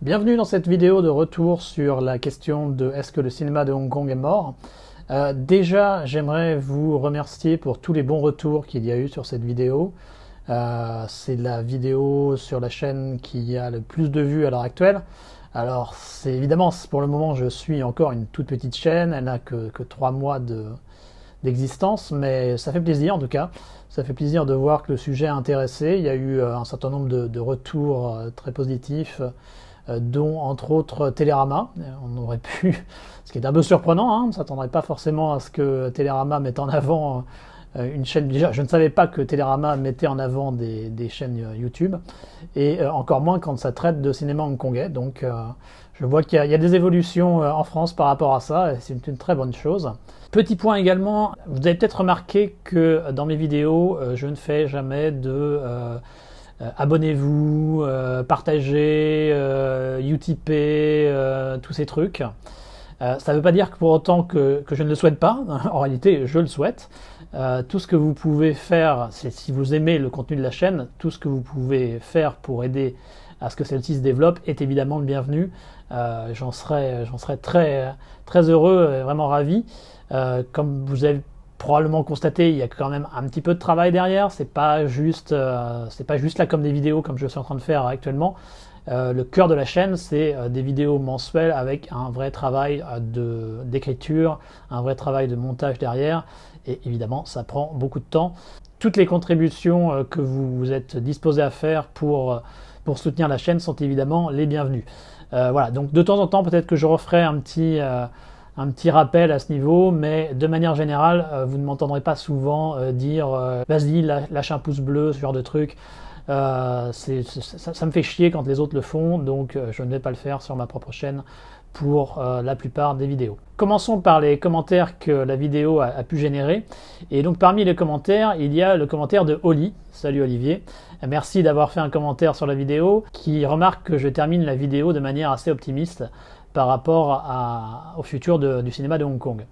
Bienvenue dans cette vidéo de retour sur la question de est-ce que le cinéma de Hong Kong est mort. Déjà, j'aimerais vous remercier pour tous les bons retours qu'il y a eu sur cette vidéo. C'est la vidéo sur la chaîne qui a le plus de vues à l'heure actuelle. Alors, c'est évidemment, pour le moment, je suis encore une toute petite chaîne, elle n'a que 3 mois d'existence, mais ça fait plaisir en tout cas. Ça fait plaisir de voir que le sujet a intéressé. Il y a eu un certain nombre de retours très positifs, dont entre autres Télérama. On aurait pu, ce qui est un peu surprenant, hein, on ne s'attendrait pas forcément à ce que Télérama mette en avant une chaîne. Déjà, je ne savais pas que Télérama mettait en avant des chaînes YouTube, et encore moins quand ça traite de cinéma hongkongais. Donc je vois qu'il y a des évolutions en France par rapport à ça, et c'est une très bonne chose. Petit point également, vous avez peut-être remarqué que dans mes vidéos, je ne fais jamais de abonnez-vous, partagez, utipez, tous ces trucs. Ça ne veut pas dire que pour autant que je ne le souhaite pas. En réalité, je le souhaite. Tout ce que vous pouvez faire, c'est si vous aimez le contenu de la chaîne, tout ce que vous pouvez faire pour aider à ce que celle-ci se développe est évidemment le bienvenu. J'en serais très, très heureux et vraiment ravi. Comme vous avez probablement constaté, il y a quand même un petit peu de travail derrière. C'est pas juste là comme des vidéos comme je suis en train de faire actuellement. Le cœur de la chaîne, c'est des vidéos mensuelles avec un vrai travail d'écriture, un vrai travail de montage derrière. Et évidemment, ça prend beaucoup de temps. Toutes les contributions que vous êtes disposés à faire pour soutenir la chaîne sont évidemment les bienvenues. Voilà, donc de temps en temps, peut-être que je referai un petit rappel à ce niveau, mais de manière générale, vous ne m'entendrez pas souvent dire vas-y, lâche un pouce bleu, ce genre de truc. Ça me fait chier quand les autres le font, donc je ne vais pas le faire sur ma propre chaîne pour la plupart des vidéos. Commençons par les commentaires que la vidéo a pu générer. Et donc parmi les commentaires, il y a le commentaire de Oli. Salut Olivier. Merci d'avoir fait un commentaire sur la vidéo qui remarque que je termine la vidéo de manière assez optimiste par rapport au futur du cinéma de Hong Kong.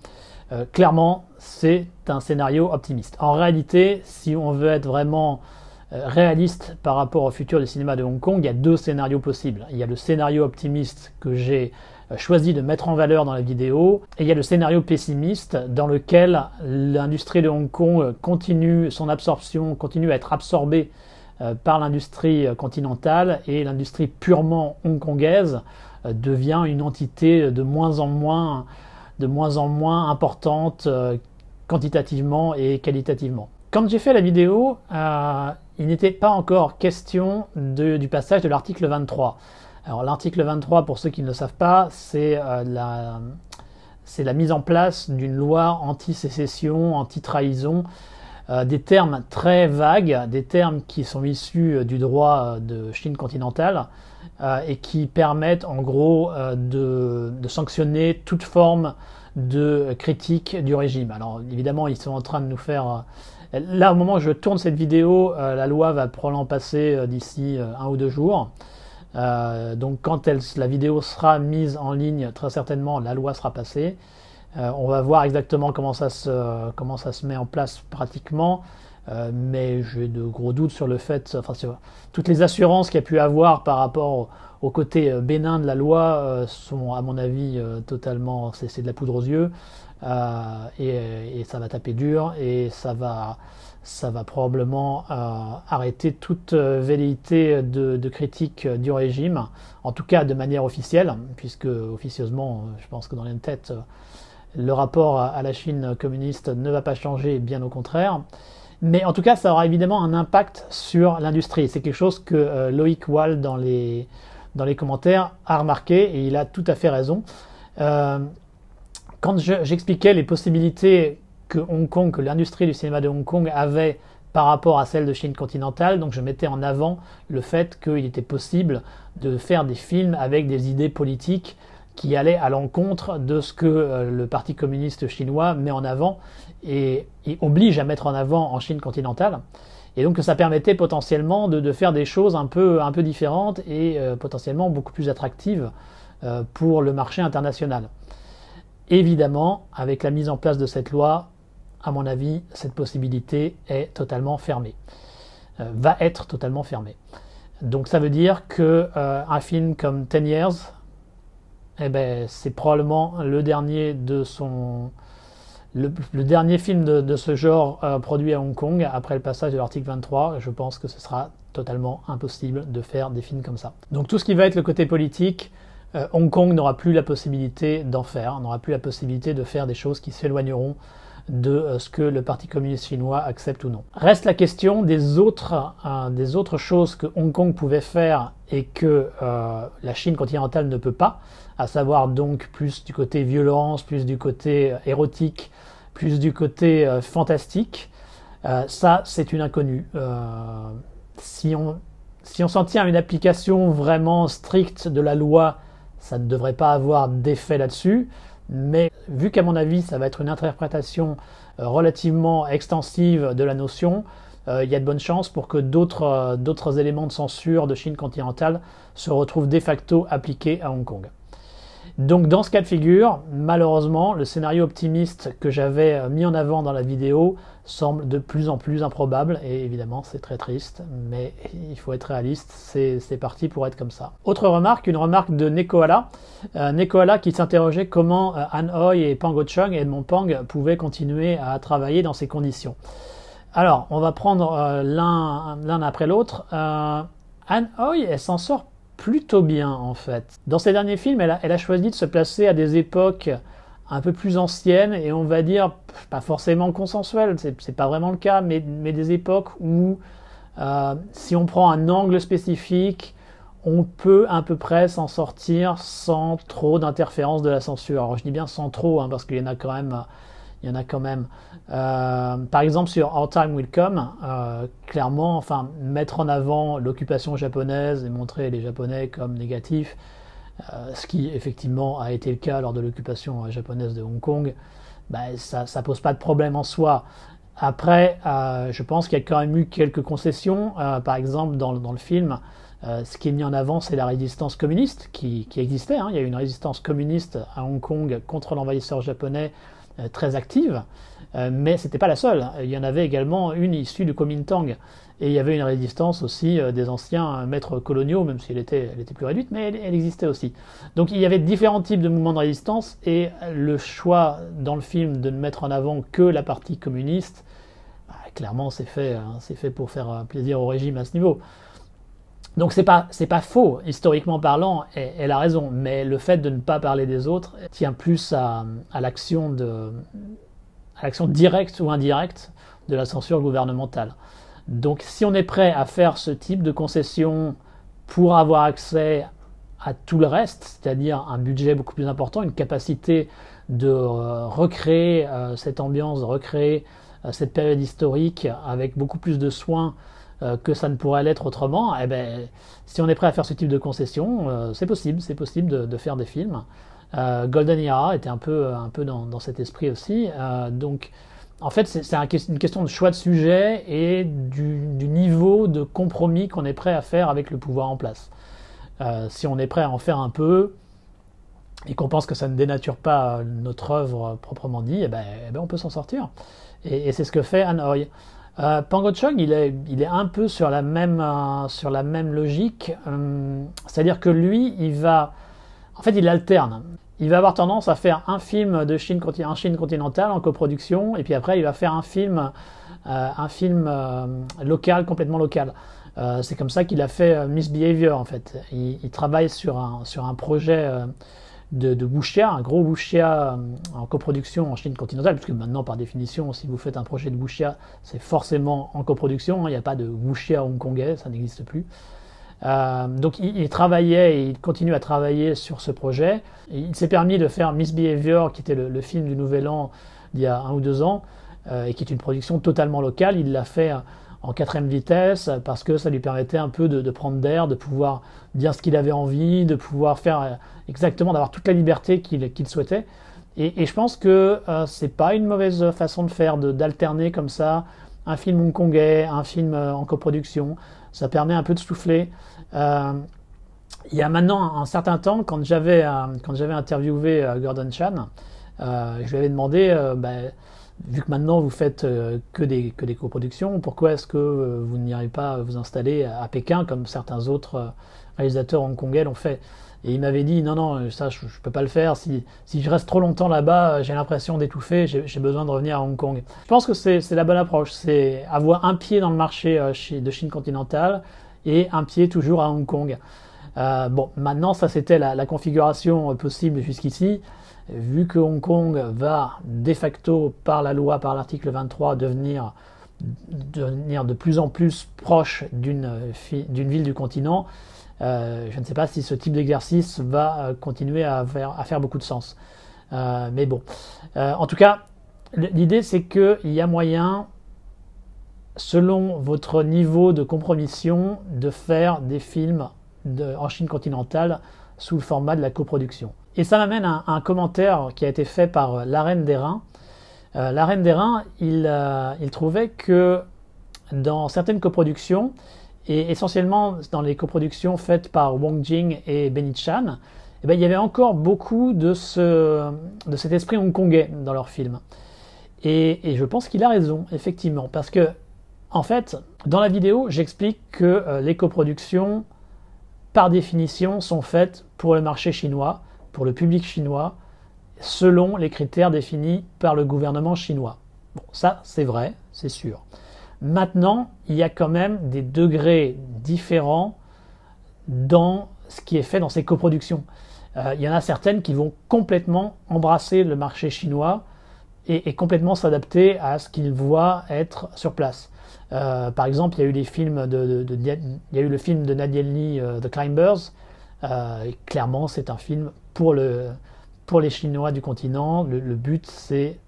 Clairement, c'est un scénario optimiste. En réalité, si on veut être vraiment réaliste par rapport au futur du cinéma de Hong Kong, il y a deux scénarios possibles. Il y a le scénario optimiste que j'ai choisi de mettre en valeur dans la vidéo, et il y a le scénario pessimiste dans lequel l'industrie de Hong Kong continue son absorption, continue à être absorbée par l'industrie continentale, et l'industrie purement hongkongaise devient une entité de moins en moins importante quantitativement et qualitativement. Quand j'ai fait la vidéo, il n'était pas encore question du passage de l'article 23. Alors l'article 23, pour ceux qui ne le savent pas, c'est la mise en place d'une loi anti-sécession, anti-trahison, des termes très vagues, des termes qui sont issus du droit de Chine continentale et qui permettent en gros de sanctionner toute forme de critique du régime. Alors évidemment, ils sont en train de nous faire... Là, au moment où je tourne cette vidéo, la loi va probablement passer d'ici 1 ou 2 jours. Donc quand la vidéo sera mise en ligne, très certainement la loi sera passée. On va voir exactement comment ça se met en place pratiquement, mais j'ai de gros doutes sur le fait, enfin sur toutes les assurances qu'il y a pu avoir par rapport au côté bénin de la loi sont à mon avis totalement, c'est de la poudre aux yeux, et ça va taper dur, et ça va probablement arrêter toute velléité de critique du régime, en tout cas de manière officielle, puisque officieusement, je pense que dans les têtes, le rapport à la Chine communiste ne va pas changer, bien au contraire. Mais en tout cas, ça aura évidemment un impact sur l'industrie. C'est quelque chose que Loïc Wall, dans les commentaires, a remarqué, et il a tout à fait raison. Quand j'expliquais les possibilités que l'industrie du cinéma de Hong Kong avait par rapport à celle de Chine continentale, donc je mettais en avant le fait qu'il était possible de faire des films avec des idées politiques qui allaient à l'encontre de ce que le Parti communiste chinois met en avant et oblige à mettre en avant en Chine continentale. Et donc ça permettait potentiellement de faire des choses un peu différentes et potentiellement beaucoup plus attractives pour le marché international. Évidemment, avec la mise en place de cette loi, à mon avis, cette possibilité est totalement fermée, va être totalement fermée. Donc ça veut dire que un film comme 10 Years, eh ben, c'est probablement le dernier de le dernier film de ce genre produit à Hong Kong après le passage de l'article 23. Je pense que ce sera totalement impossible de faire des films comme ça. Donc tout ce qui va être le côté politique, Hong Kong n'aura plus la possibilité d'en faire, n'aura plus la possibilité de faire des choses qui s'éloigneront de ce que le Parti communiste chinois accepte ou non. Reste la question des autres choses que Hong Kong pouvait faire et que la Chine continentale ne peut pas, à savoir donc plus du côté violence, plus du côté érotique, plus du côté fantastique. Ça, c'est une inconnue. Si on s'en tient à une application vraiment stricte de la loi, ça ne devrait pas avoir d'effet là-dessus. Mais vu qu'à mon avis, ça va être une interprétation relativement extensive de la notion, il y a de bonnes chances pour que d'autres éléments de censure de Chine continentale se retrouvent de facto appliqués à Hong Kong. Donc dans ce cas de figure, malheureusement, le scénario optimiste que j'avais mis en avant dans la vidéo semble de plus en plus improbable, et évidemment c'est très triste, mais il faut être réaliste, c'est parti pour être comme ça. Autre remarque, une remarque de Nekoala, Nekoala qui s'interrogeait comment Han Hoi et Pang Ho-chung et Edmond Pang pouvaient continuer à travailler dans ces conditions. Alors, on va prendre l'un après l'autre. Han Hoi, elle s'en sort plutôt bien en fait. Dans ses derniers films, elle a choisi de se placer à des époques un peu plus anciennes et on va dire pas forcément consensuelles, c'est pas vraiment le cas, mais des époques où si on prend un angle spécifique, on peut à peu près s'en sortir sans trop d'interférence de la censure. Alors je dis bien sans trop, hein, parce qu'il y en a quand même. Par exemple sur Our Time Will Come, clairement, enfin, mettre en avant l'occupation japonaise et montrer les Japonais comme négatifs, ce qui effectivement a été le cas lors de l'occupation japonaise de Hong Kong, ça pose pas de problème en soi. Après, je pense qu'il y a quand même eu quelques concessions. Par exemple, dans le film, ce qui est mis en avant, c'est la résistance communiste qui existait. Hein. Il y a eu une résistance communiste à Hong Kong contre l'envahisseur japonais très active, mais c'était pas la seule. Il y en avait également une issue du Kuomintang, et il y avait une résistance aussi des anciens maîtres coloniaux, même si elle était plus réduite, mais elle existait aussi. Donc il y avait différents types de mouvements de résistance, et le choix dans le film de ne mettre en avant que la partie communiste, clairement c'est fait pour faire plaisir au régime à ce niveau. Donc c'est pas faux, historiquement parlant, elle a raison, mais le fait de ne pas parler des autres tient plus à l'action directe ou indirecte de la censure gouvernementale. Donc si on est prêt à faire ce type de concession pour avoir accès à tout le reste, c'est-à-dire un budget beaucoup plus important, une capacité de recréer cette ambiance, de recréer cette période historique avec beaucoup plus de soin que ça ne pourrait l'être autrement, eh ben, si on est prêt à faire ce type de concession, c'est possible de faire des films. Golden Era était un peu dans cet esprit aussi. Donc, en fait, c'est une question de choix de sujet et du niveau de compromis qu'on est prêt à faire avec le pouvoir en place. Si on est prêt à en faire un peu et qu'on pense que ça ne dénature pas notre œuvre proprement dit, eh ben, on peut s'en sortir. Et c'est ce que fait Han Hoi. Pang Ho-chung, il est un peu sur la même logique, c'est-à-dire que lui, il alterne. Il va avoir tendance à faire un film de Chine continentale en coproduction, et puis après il va faire un film local, complètement local. C'est comme ça qu'il a fait Misbehavior en fait. Il travaille sur un projet de wuxia, un gros wuxia en coproduction en Chine continentale, puisque maintenant par définition, si vous faites un projet de wuxia, c'est forcément en coproduction, il n'y a pas de wuxia hongkongais, ça n'existe plus. Donc il travaillait et il continue à travailler sur ce projet. Et il s'est permis de faire Misbehavior, qui était le film du Nouvel An d'il y a 1 ou 2 ans, et qui est une production totalement locale. Il l'a fait en 4ème vitesse parce que ça lui permettait un peu de prendre d'air, de pouvoir dire ce qu'il avait envie, de pouvoir faire exactement, d'avoir toute la liberté qu'il souhaitait. Et je pense que c'est pas une mauvaise façon de faire, d'alterner comme ça un film hongkongais, un film en coproduction. Ça permet un peu de souffler. Il y a maintenant un certain temps, quand j'avais interviewé Gordon Chan, je lui avais demandé vu que maintenant vous faites que des coproductions, pourquoi est-ce que vous n'irez pas vous installer à Pékin comme certains autres réalisateurs hongkongais l'ont fait? Et il m'avait dit non, ça je peux pas le faire, si je reste trop longtemps là-bas, j'ai l'impression d'étouffer, j'ai besoin de revenir à Hong Kong. Je pense que c'est la bonne approche, c'est avoir un pied dans le marché de Chine continentale et un pied toujours à Hong Kong. Bon, maintenant ça c'était la configuration possible jusqu'ici. Vu que Hong Kong va de facto par la loi, par l'article 23, devenir de plus en plus proche d'une ville du continent, je ne sais pas si ce type d'exercice va continuer à faire beaucoup de sens. Mais bon, en tout cas, l'idée c'est qu'il y a moyen, selon votre niveau de compromission, de faire des films en Chine continentale sous le format de la coproduction. Et ça m'amène à un commentaire qui a été fait par La Reine des Reins. La Reine des Reins, il trouvait que dans certaines coproductions, et essentiellement dans les coproductions faites par Wong Jing et Benny Chan, eh bien, il y avait encore beaucoup de cet esprit hongkongais dans leurs films. Et je pense qu'il a raison, effectivement, parce que, en fait, dans la vidéo, j'explique que les coproductions, par définition, sont faites pour le marché chinois, pour le public chinois, selon les critères définis par le gouvernement chinois. Bon, ça, c'est vrai, c'est sûr. Maintenant, il y a quand même des degrés différents dans ce qui est fait dans ces coproductions. Il y en a certaines qui vont complètement embrasser le marché chinois et complètement s'adapter à ce qu'ils voient être sur place. Par exemple, il y a eu les films il y a eu le film de Nadiel Lee, The Climbers. Clairement, c'est un film pour les Chinois du continent. Le but, c'est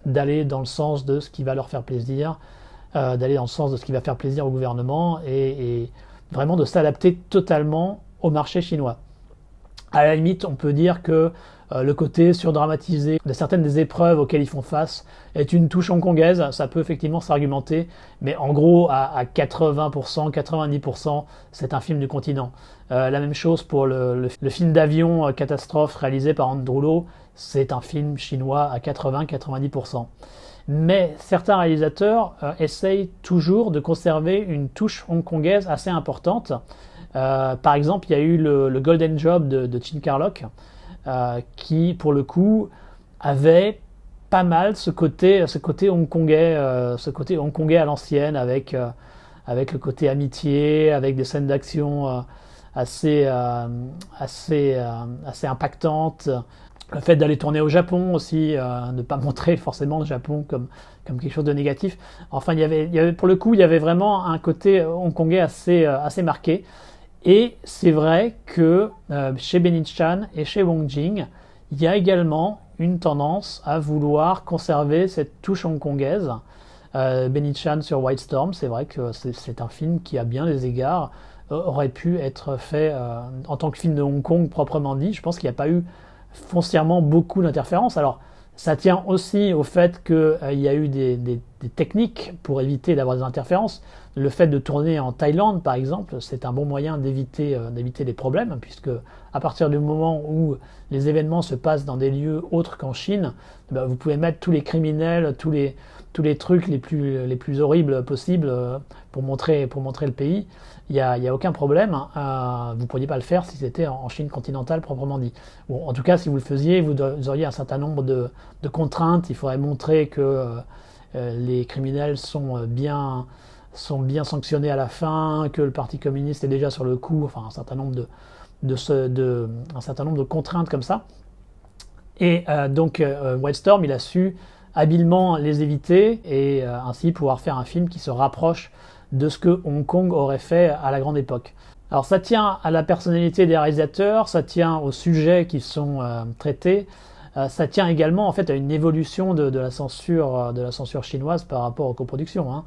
d'aller dans le sens de ce qui va leur faire plaisir, d'aller dans le sens de ce qui va faire plaisir au gouvernement et vraiment de s'adapter totalement au marché chinois. À la limite, on peut dire que le côté surdramatisé de certaines des épreuves auxquelles ils font face est une touche hongkongaise, ça peut effectivement s'argumenter, mais en gros, à 80%, 90%, c'est un film du continent. La même chose pour le film d'avion catastrophe réalisé par Andrew Lo, c'est un film chinois à 80-90%. Mais certains réalisateurs essayent toujours de conserver une touche hongkongaise assez importante. Par exemple, il y a eu le Golden Job de Chin Kar-lok, qui, pour le coup, avait pas mal ce côté hongkongais à l'ancienne, avec le côté amitié, avec des scènes d'action assez impactantes. Le fait d'aller tourner au Japon aussi, ne pas montrer forcément le Japon comme quelque chose de négatif. Enfin, il y avait pour le coup, il y avait vraiment un côté hongkongais assez marqué. Et c'est vrai que chez Benny Chan et chez Wong Jing, il y a également une tendance à vouloir conserver cette touche hongkongaise. Benny Chan sur White Storm, c'est vrai que c'est un film qui, à bien des égards, aurait pu être fait en tant que film de Hong Kong proprement dit. Je pense qu'il n'y a pas eu foncièrement beaucoup d'interférences. Alors, ça tient aussi au fait qu'il y a eu des techniques pour éviter d'avoir des interférences. Le fait de tourner en Thaïlande, par exemple, c'est un bon moyen d'éviter des problèmes, puisque à partir du moment où les événements se passent dans des lieux autres qu'en Chine, vous pouvez mettre tous les criminels, tous les trucs les plus horribles possibles pour montrer le pays. Il y a aucun problème. Vous ne pourriez pas le faire si c'était en Chine continentale proprement dit. Bon, en tout cas, si vous le faisiez, vous auriez un certain nombre de contraintes. Il faudrait montrer que les criminels sont bien sanctionnés à la fin, que le Parti communiste est déjà sur le coup. Enfin, un certain nombre de contraintes comme ça. Et donc, White Storm, il a su habilement les éviter et ainsi pouvoir faire un film qui se rapproche de ce que Hong Kong aurait fait à la grande époque. Alors ça tient à la personnalité des réalisateurs, ça tient aux sujets qui sont traités, ça tient également en fait à une évolution de la censure chinoise par rapport aux coproductions.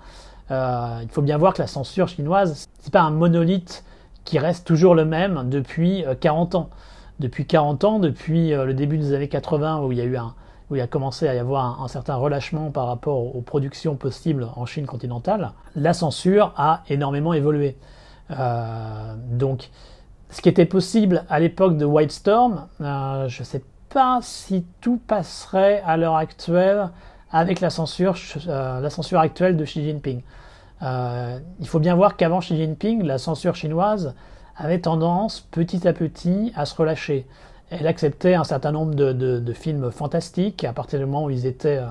Il faut bien voir que la censure chinoise, c'est pas un monolithe qui reste toujours le même depuis 40 ans. Depuis 40 ans, depuis le début des années 80 où il a commencé à y avoir un certain relâchement par rapport aux productions possibles en Chine continentale, la censure a énormément évolué. Donc, ce qui était possible à l'époque de White Storm, je ne sais pas si tout passerait à l'heure actuelle avec la censure actuelle de Xi Jinping. Il faut bien voir qu'avant Xi Jinping, la censure chinoise avait tendance petit à petit à se relâcher. Elle acceptait un certain nombre de films fantastiques à partir du moment où ils étaient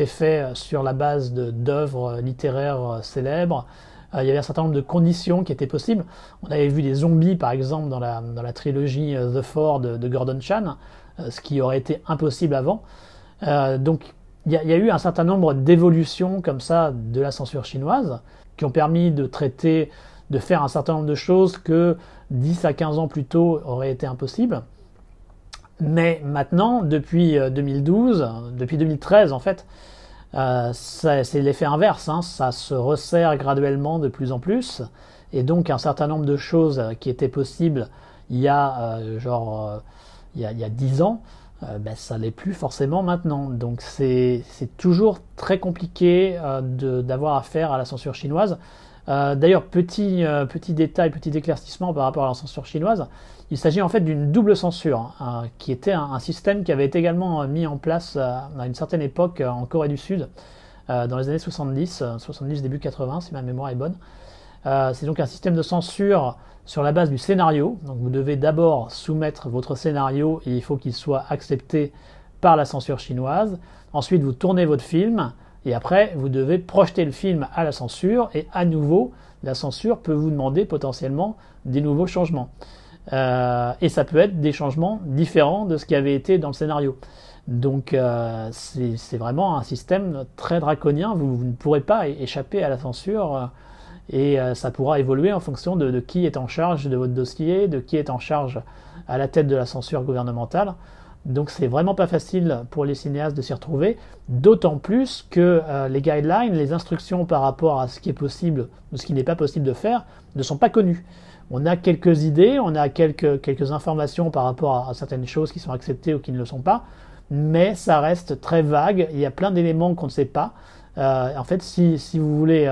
faits sur la base d'œuvres littéraires célèbres. Il y avait un certain nombre de conditions qui étaient possibles. On avait vu des zombies, par exemple, dans la trilogie The Four de Gordon Chan, ce qui aurait été impossible avant. Donc, il y a eu un certain nombre d'évolutions comme ça de la censure chinoise qui ont permis de faire un certain nombre de choses que 10 à 15 ans plus tôt auraient été impossibles. Mais maintenant, depuis 2012, depuis 2013 en fait, c'est l'effet inverse, hein, ça se resserre graduellement de plus en plus, et donc un certain nombre de choses qui étaient possibles il y a 10 ans, ça l'est plus forcément maintenant. Donc c'est toujours très compliqué d'avoir affaire à la censure chinoise. D'ailleurs, petit détail, petit éclaircissement par rapport à la censure chinoise, il s'agit en fait d'une double censure, qui était un système qui avait été également mis en place à une certaine époque en Corée du Sud, dans les années 70, début 80, si ma mémoire est bonne. C'est donc un système de censure sur la base du scénario. Donc vous devez d'abord soumettre votre scénario et il faut qu'il soit accepté par la censure chinoise. Ensuite, vous tournez votre film et après, vous devez projeter le film à la censure et à nouveau, la censure peut vous demander potentiellement des nouveaux changements. Et ça peut être des changements différents de ce qui avait été dans le scénario. Donc c'est vraiment un système très draconien. Vous ne pourrez pas échapper à la censure. Et ça pourra évoluer en fonction de qui est en charge de votre dossier, de qui est en charge à la tête de la censure gouvernementale. Donc c'est vraiment pas facile pour les cinéastes de s'y retrouver, d'autant plus que les guidelines, les instructions par rapport à ce qui est possible ou ce qui n'est pas possible de faire ne sont pas connues. On a quelques idées, on a quelques informations par rapport à certaines choses qui sont acceptées ou qui ne le sont pas, mais ça reste très vague, il y a plein d'éléments qu'on ne sait pas. En fait, si vous voulez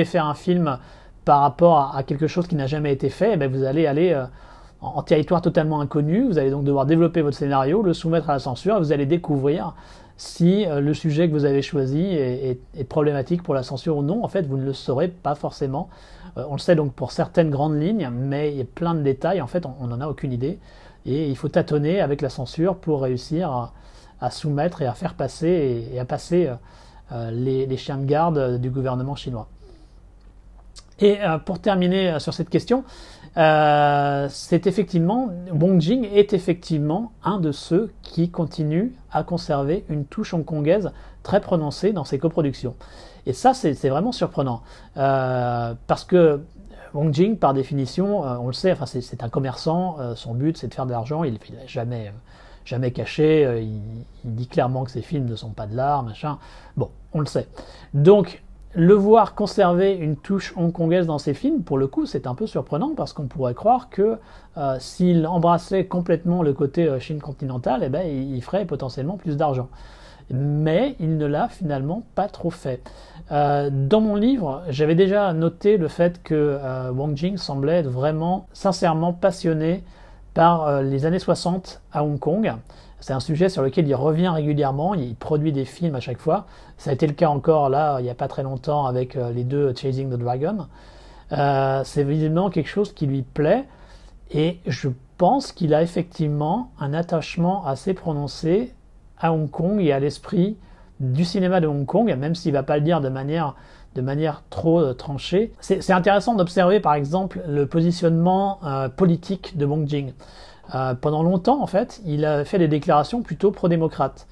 faire un film par rapport à quelque chose qui n'a jamais été fait, vous allez aller en territoire totalement inconnu. Vous allez donc devoir développer votre scénario, le soumettre à la censure, et vous allez découvrir si le sujet que vous avez choisi est problématique pour la censure ou non. En fait, vous ne le saurez pas forcément. On le sait donc pour certaines grandes lignes, mais il y a plein de détails. En fait, on n'en a aucune idée. Et il faut tâtonner avec la censure pour réussir à soumettre et à faire passer et à passer les chiens de garde du gouvernement chinois. Et pour terminer sur cette question, Wong Jing est effectivement un de ceux qui continue à conserver une touche hongkongaise très prononcée dans ses coproductions. Et ça, c'est vraiment surprenant, parce que Wong Jing, par définition, on le sait, c'est un commerçant, son but c'est de faire de l'argent, il n'a jamais caché, il dit clairement que ses films ne sont pas de l'art, machin. Bon, on le sait. Donc, le voir conserver une touche hongkongaise dans ses films, pour le coup, c'est un peu surprenant parce qu'on pourrait croire que s'il embrassait complètement le côté Chine continentale, il ferait potentiellement plus d'argent. Mais il ne l'a finalement pas trop fait. Dans mon livre, j'avais déjà noté le fait que Wong Jing semblait être vraiment, sincèrement passionné par les années 60 à Hong Kong. C'est un sujet sur lequel il revient régulièrement, il produit des films à chaque fois. Ça a été le cas encore là, il n'y a pas très longtemps, avec les deux Chasing the Dragon. C'est visiblement quelque chose qui lui plaît, et je pense qu'il a effectivement un attachement assez prononcé à Hong Kong et à l'esprit du cinéma de Hong Kong, même s'il ne va pas le dire de manière trop tranchée. C'est intéressant d'observer par exemple le positionnement politique de Wong Jing. Pendant longtemps, en fait, il a fait des déclarations plutôt pro-démocrates.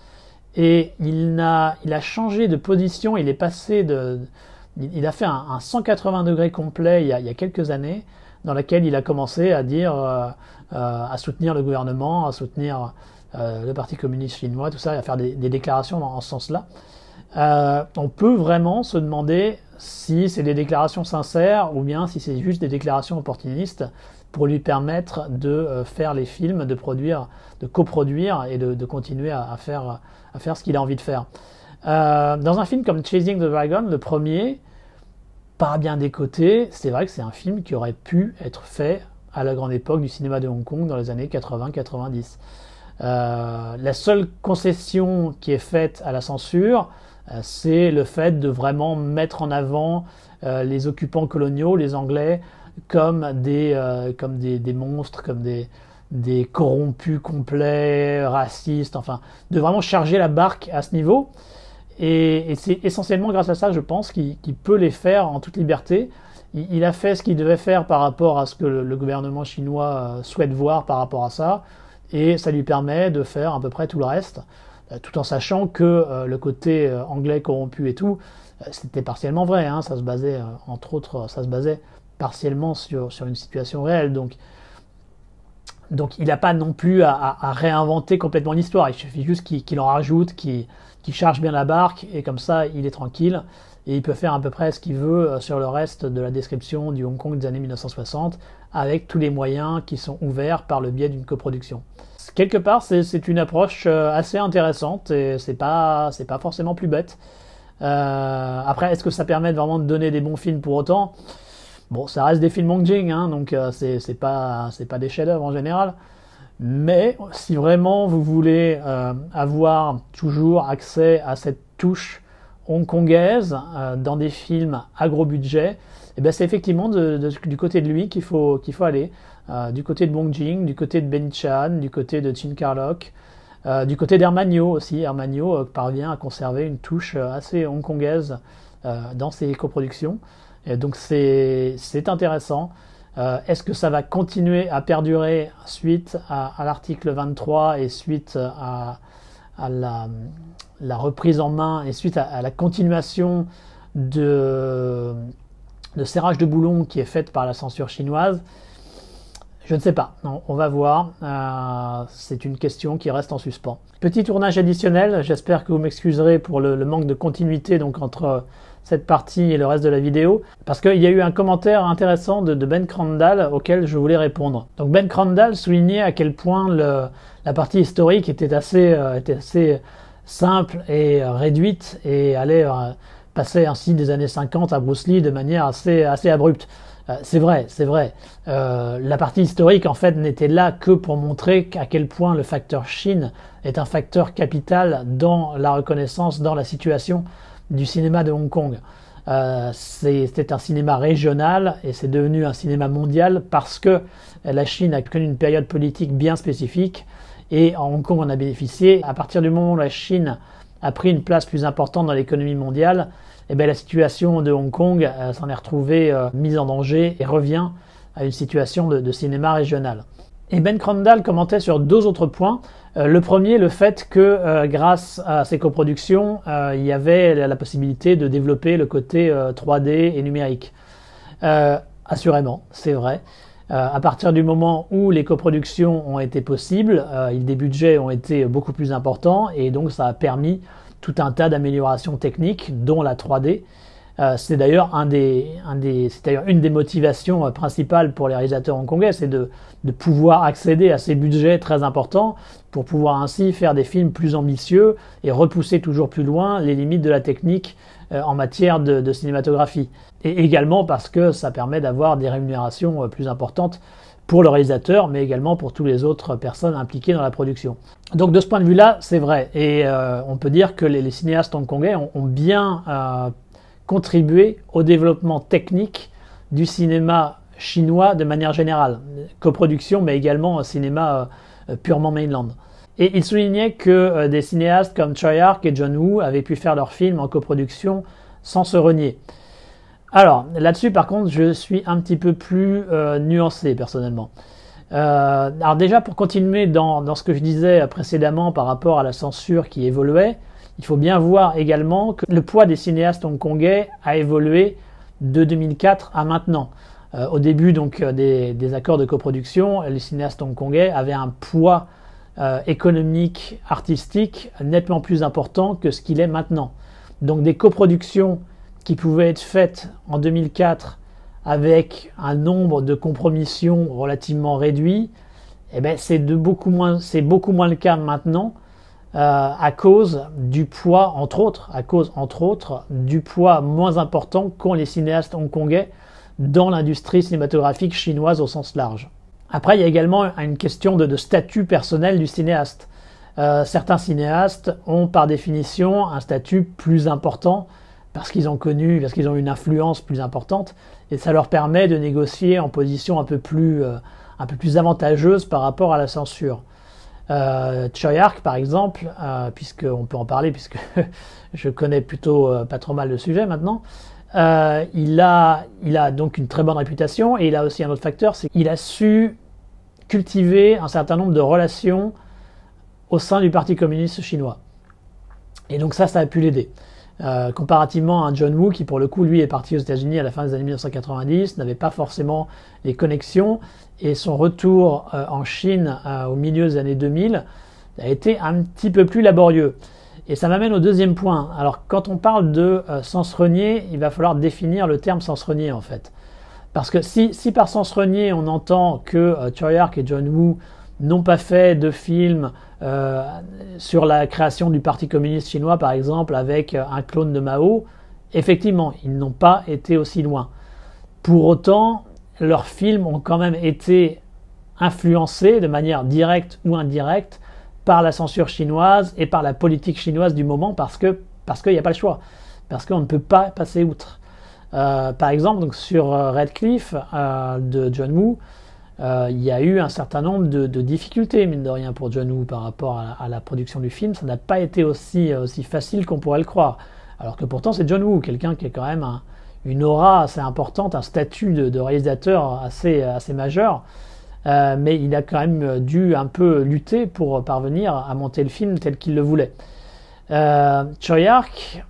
Et il a changé de position, il a fait un 180 degrés complet il y a quelques années, dans laquelle il a commencé à dire, à soutenir le gouvernement, à soutenir le Parti communiste chinois, tout ça, à faire des déclarations dans ce sens-là. On peut vraiment se demander si c'est des déclarations sincères ou bien si c'est juste des déclarations opportunistes pour lui permettre de faire les films, de coproduire et de continuer à faire ce qu'il a envie de faire. Dans un film comme Chasing the Dragon, le premier, pas bien décoté, c'est vrai que c'est un film qui aurait pu être fait à la grande époque du cinéma de Hong Kong dans les années 80-90. La seule concession qui est faite à la censure, c'est le fait de vraiment mettre en avant les occupants coloniaux, les Anglais, comme des monstres, comme des corrompus complets, racistes, enfin, de vraiment charger la barque à ce niveau. Et c'est essentiellement grâce à ça, je pense, qu'il peut les faire en toute liberté. Il a fait ce qu'il devait faire par rapport à ce que le gouvernement chinois souhaite voir par rapport à ça, et ça lui permet de faire à peu près tout le reste, tout en sachant que le côté anglais corrompu et tout, c'était partiellement vrai, hein, ça se basait, entre autres, ça se basait partiellement sur une situation réelle. Donc il n'a pas non plus à réinventer complètement l'histoire, il suffit juste qu'il en rajoute, qu'il charge bien la barque, et comme ça, il est tranquille. Et il peut faire à peu près ce qu'il veut sur le reste de la description du Hong Kong des années 1960, avec tous les moyens qui sont ouverts par le biais d'une coproduction. Quelque part, c'est une approche assez intéressante, et c'est pas forcément plus bête. Après, est-ce que ça permet vraiment de donner des bons films pour autant? Bon, ça reste des films Hong Jing, hein, donc c'est pas des chefs-d'œuvre en général. Mais si vraiment vous voulez avoir toujours accès à cette touche hongkongaise dans des films à gros budget, et ben c'est effectivement du côté de lui qu'il faut aller, du côté de Bong Joon, du côté de Ben Chan, du côté de Chin Kar-lok, du côté d'Hermanio aussi. Hermanio parvient à conserver une touche assez hongkongaise dans ses coproductions, et donc c'est intéressant. Est-ce que ça va continuer à perdurer suite à l'article 23 et suite à la reprise en main et suite à la continuation de serrage de boulon qui est faite par la censure chinoise? Je ne sais pas, non, on va voir, c'est une question qui reste en suspens. Petit tournage additionnel, j'espère que vous m'excuserez pour le manque de continuité donc entre cette partie et le reste de la vidéo, parce qu'il y a eu un commentaire intéressant de Ben Crandall auquel je voulais répondre. Donc Ben Crandall soulignait à quel point la partie historique était assez simple et réduite, et allait passer ainsi des années 50 à Bruce Lee de manière assez abrupte. C'est vrai. La partie historique, en fait, n'était là que pour montrer à quel point le facteur Chine est un facteur capital dans la reconnaissance, dans la situation du cinéma de Hong Kong. C'était un cinéma régional et c'est devenu un cinéma mondial parce que la Chine a connu une période politique bien spécifique, et en Hong Kong on a bénéficié. À partir du moment où la Chine a pris une place plus importante dans l'économie mondiale, et bien la situation de Hong Kong s'en est retrouvée mise en danger et revient à une situation de cinéma régional. Et Ben Crandall commentait sur deux autres points. Le premier, le fait que grâce à ces coproductions, il y avait la possibilité de développer le côté 3D et numérique. Assurément, c'est vrai. À partir du moment où les coproductions ont été possibles, des budgets ont été beaucoup plus importants, et donc ça a permis tout un tas d'améliorations techniques, dont la 3D. C'est d'ailleurs une des motivations principales pour les réalisateurs hongkongais, c'est de pouvoir accéder à ces budgets très importants pour pouvoir ainsi faire des films plus ambitieux et repousser toujours plus loin les limites de la technique en matière de cinématographie. Et également parce que ça permet d'avoir des rémunérations plus importantes pour le réalisateur, mais également pour toutes les autres personnes impliquées dans la production. Donc de ce point de vue-là, c'est vrai. Et on peut dire que les cinéastes hongkongais ont bien contribuer au développement technique du cinéma chinois de manière générale, coproduction, mais également cinéma purement mainland. Et il soulignait que des cinéastes comme Tsui Hark et John Woo avaient pu faire leurs films en coproduction sans se renier. Alors, là-dessus, par contre, je suis un petit peu plus nuancé, personnellement. Alors déjà, pour continuer dans ce que je disais précédemment par rapport à la censure qui évoluait, il faut bien voir également que le poids des cinéastes hongkongais a évolué de 2004 à maintenant. Au début donc des accords de coproduction, les cinéastes hongkongais avaient un poids économique, artistique nettement plus important que ce qu'il est maintenant. Donc des coproductions qui pouvaient être faites en 2004 avec un nombre de compromissions relativement réduit, eh ben c'est beaucoup moins le cas maintenant. À cause du poids, entre autres, du poids moins important qu'ont les cinéastes hongkongais dans l'industrie cinématographique chinoise au sens large. Après, il y a également une question de statut personnel du cinéaste. Certains cinéastes ont par définition un statut plus important parce qu'ils ont une influence plus importante, et ça leur permet de négocier en position un peu plus avantageuse par rapport à la censure. Tsui Hark, par exemple, puisqu'on peut en parler, puisque je connais plutôt pas trop mal le sujet maintenant, il a donc une très bonne réputation, et il a aussi un autre facteur, c'est qu'il a su cultiver un certain nombre de relations au sein du Parti communiste chinois. Et donc ça a pu l'aider. Comparativement à un John Woo qui, pour le coup, lui est parti aux États-Unis à la fin des années 1990, n'avait pas forcément les connexions, et son retour en Chine au milieu des années 2000 a été un petit peu plus laborieux. Et ça m'amène au deuxième point. Alors, quand on parle de sens renié, il va falloir définir le terme sens renié, en fait. Parce que si par sens renié, on entend que Tsui Hark et John Woo n'ont pas fait de film sur la création du Parti communiste chinois, par exemple, avec un clone de Mao, effectivement, ils n'ont pas été aussi loin. Pour autant, leurs films ont quand même été influencés de manière directe ou indirecte par la censure chinoise et par la politique chinoise du moment, parce qu'il n'y a pas le choix, parce qu'on ne peut pas passer outre. Par exemple, donc sur Red Cliff de John Woo, il y a eu un certain nombre de difficultés, mine de rien, pour John Woo par rapport à la production du film. Ça n'a pas été aussi facile qu'on pourrait le croire. Alors que pourtant, c'est John Woo, quelqu'un qui est quand même une aura assez importante, un statut de réalisateur assez majeur. Mais il a quand même dû un peu lutter pour parvenir à monter le film tel qu'il le voulait. Tsui Hark,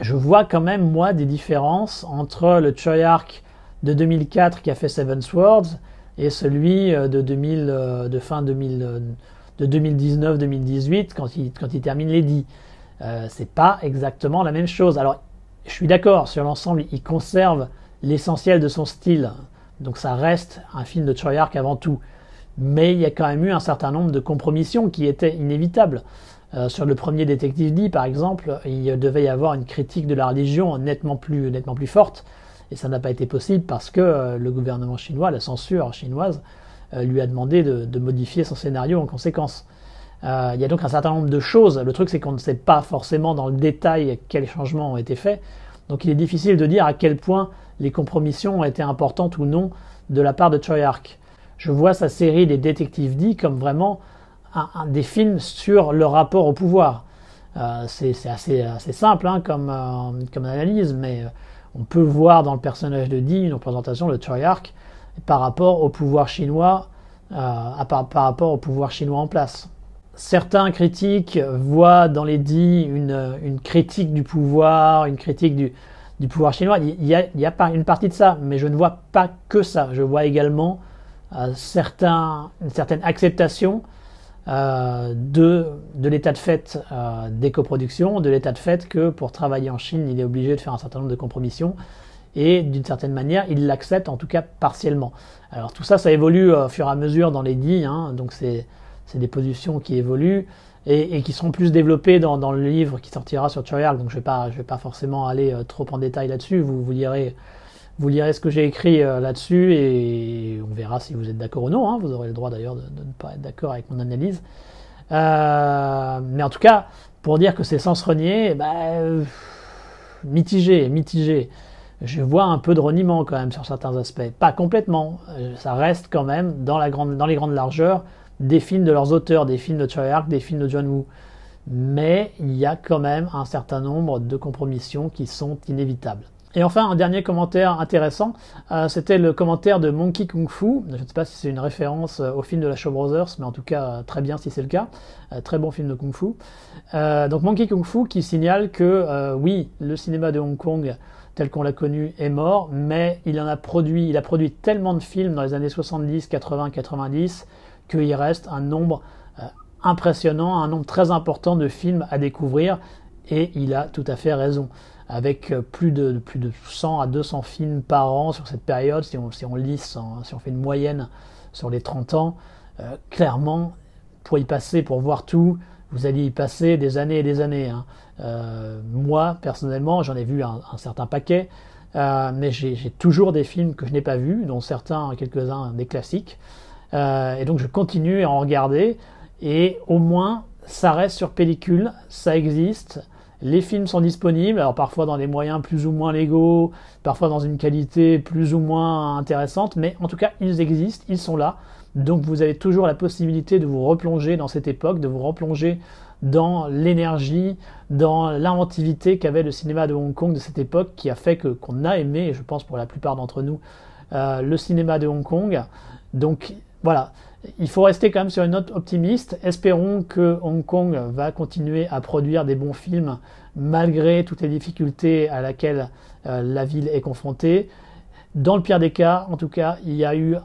je vois quand même, moi, des différences entre le Tsui Hark de 2004 qui a fait Seven Swords et celui de fin 2019-2018 quand il termine Lady. C'est pas exactement la même chose. Alors, je suis d'accord, sur l'ensemble, il conserve l'essentiel de son style. Donc ça reste un film de Tsui Hark avant tout. Mais il y a quand même eu un certain nombre de compromissions qui étaient inévitables. Sur le premier Détective D, par exemple, il devait y avoir une critique de la religion nettement plus forte. Et ça n'a pas été possible parce que le gouvernement chinois, la censure chinoise, lui a demandé de modifier son scénario en conséquence. Il y a donc un certain nombre de choses. Le truc, c'est qu'on ne sait pas forcément dans le détail quels changements ont été faits. Donc il est difficile de dire à quel point les compromissions ont été importantes ou non de la part de Tsui Hark. Je vois sa série des Détectives D comme vraiment des films sur le rapport au pouvoir. C'est assez simple comme analyse, mais on peut voir dans le personnage de Dee une représentation de Tsui Hark par rapport au pouvoir chinois, par rapport au pouvoir chinois en place. Certains critiques voient dans les Dee une critique du pouvoir, une critique du pouvoir chinois. Il y a pas une partie de ça, mais je ne vois pas que ça. Je vois également une certaine acceptation de l'état de fait des coproductions, de l'état de fait que pour travailler en Chine, il est obligé de faire un certain nombre de compromissions, et d'une certaine manière, il l'accepte, en tout cas partiellement. Alors tout ça, ça évolue au fur et à mesure dans les Dee, donc c'est des positions qui évoluent et qui seront plus développées dans le livre qui sortira sur Tsui Hark, donc je vais pas forcément aller trop en détail là-dessus. Vous lirez ce que j'ai écrit là-dessus, et on verra si vous êtes d'accord ou non. Vous aurez le droit d'ailleurs de ne pas être d'accord avec mon analyse. Mais en tout cas, pour dire que c'est sens renié, mitigé. Je vois un peu de reniement quand même sur certains aspects. Pas complètement. Ça reste quand même dans les grandes largeurs des films de leurs auteurs, des films de Tsui Hark, des films de John Woo. Mais il y a quand même un certain nombre de compromissions qui sont inévitables. Et enfin, un dernier commentaire intéressant, c'était le commentaire de Monkey Kung Fu. Je ne sais pas si c'est une référence au film de la Shaw Brothers, mais en tout cas, très bien si c'est le cas. Très bon film de Kung Fu. Donc Monkey Kung Fu qui signale que, oui, le cinéma de Hong Kong, tel qu'on l'a connu, est mort, mais il a produit tellement de films dans les années 70, 80, 90, qu'il reste un nombre impressionnant, un nombre très important de films à découvrir, et il a tout à fait raison. Avec plus de 100 à 200 films par an sur cette période, si on fait une moyenne sur les 30 ans, clairement, pour voir tout, vous allez y passer des années et des années. Moi, personnellement, j'en ai vu un certain paquet. mais j'ai toujours des films que je n'ai pas vus, dont certains, quelques-uns, des classiques. Et donc je continue à en regarder, et au moins ça reste sur pellicule, ça existe. Les films sont disponibles, alors parfois dans des moyens plus ou moins légaux, parfois dans une qualité plus ou moins intéressante, mais en tout cas ils existent, ils sont là. Donc vous avez toujours la possibilité de vous replonger dans cette époque, de vous replonger dans l'énergie, dans l'inventivité qu'avait le cinéma de Hong Kong de cette époque, qui a fait qu'on a aimé, je pense pour la plupart d'entre nous, le cinéma de Hong Kong. Donc voilà, il faut rester quand même sur une note optimiste. Espérons que Hong Kong va continuer à produire des bons films malgré toutes les difficultés à laquelle la ville est confrontée. Dans le pire des cas, en tout cas, il y a eu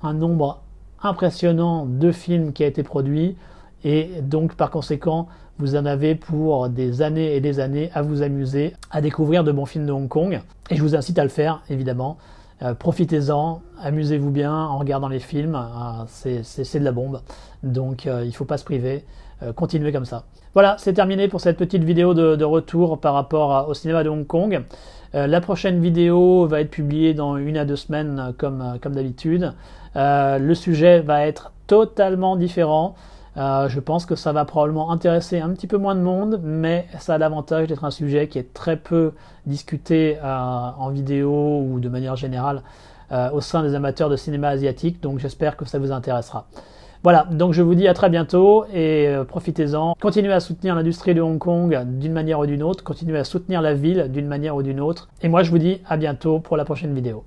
un nombre impressionnant de films qui a été produit, et donc par conséquent vous en avez pour des années et des années à vous amuser à découvrir de bons films de Hong Kong, et je vous incite à le faire évidemment. Profitez-en, amusez-vous bien en regardant les films, c'est de la bombe, donc il ne faut pas se priver, continuez comme ça. Voilà, c'est terminé pour cette petite vidéo de retour par rapport au cinéma de Hong Kong. La prochaine vidéo va être publiée dans 1 à 2 semaines comme d'habitude. Le sujet va être totalement différent. Je pense que ça va probablement intéresser un petit peu moins de monde, mais ça a l'avantage d'être un sujet qui est très peu discuté en vidéo ou de manière générale au sein des amateurs de cinéma asiatique, donc j'espère que ça vous intéressera. Voilà, donc je vous dis à très bientôt, et profitez-en. Continuez à soutenir l'industrie de Hong Kong d'une manière ou d'une autre, continuez à soutenir la ville d'une manière ou d'une autre, et moi je vous dis à bientôt pour la prochaine vidéo.